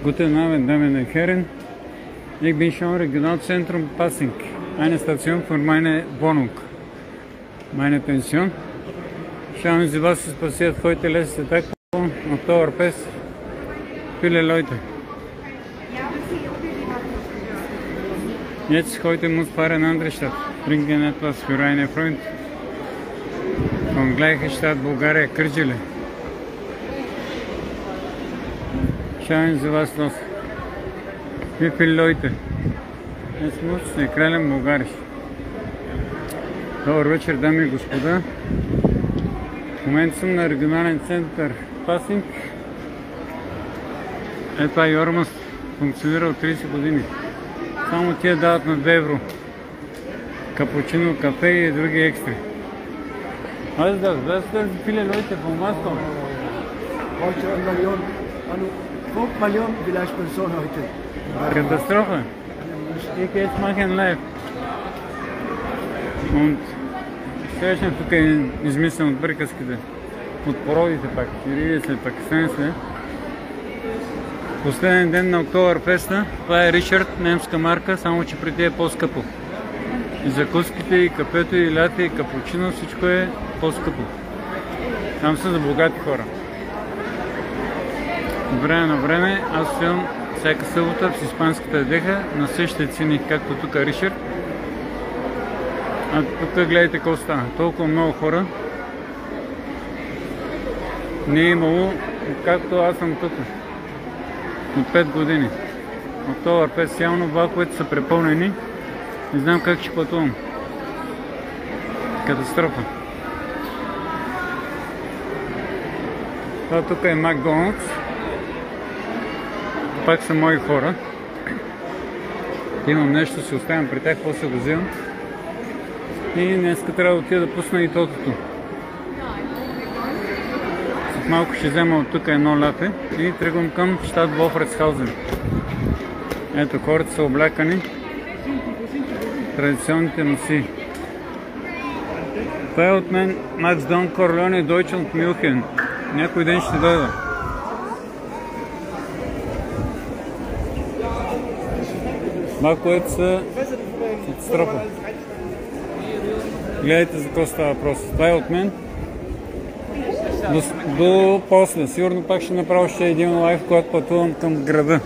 Guten Abend, Damen und Herren. Ich bin schon im Regionalzentrum Passing, eine Station für meine Wohnung, meine Pension. Schauen Sie, was ist passiert heute, letzter Tag, Oktoberfest. Viele Leute. Jetzt, heute muss ich fahren in eine andere Stadt, bringen etwas für einen Freund von gleicher Stadt, Bulgarien, Kırjeli. Schauen Sie, was los. Wie viele Leute. Jetzt muss ich кралям Bulgarisch. Добър вечер, дами и господа. В момента съм на регионален център Пасинг. Това Йормас функционира от 30 години. Само тия дават на 2 евро. Капучино, кафе и други екстри. Was ist das? Was sind viele Leute von Moskau? Heute 5 Millionen vielleicht Personen heute. Katastrophe. Ich gehe jetzt machen live. Und срещам тук измислям от приказките, от породите пак, юридия след пакистани след. Последен ден на Октоберфеста, това е Ричард, немска марка, само че преди е по-скъпо. И закуските, и кафето, и лате, и капучино, всичко е по-скъпо. Там са за богати хора. От време на време аз стоям всяка събота с испанската деха на същите цени, както тук Ричард. А тук гледайте какво стана. Толкова много хора не е имало, както аз съм тук. От 5 години. Октоберфест явно влаковете са препълнени. Не знам как ще пътувам. Катастрофа. Това тук е Макдоналдс. Пак са мои хора. Имам нещо, си оставям при тях, после го взимам. И днеска трябва да отида да пусна и тотото. След малко ще взема от тук едно лате и тръгвам към щат Волфредсхаузен. Ето, хората са облякани. Традиционните носи. Това е от мен Макс Дон Корлеоне Дойче от Мюнхен. Някой ден ще дойда. Това, което са катастрофа. Гледайте за какво става въпрос. Това е от мен. До после. Сигурно пак ще направя още един лайв, когато пътувам към града.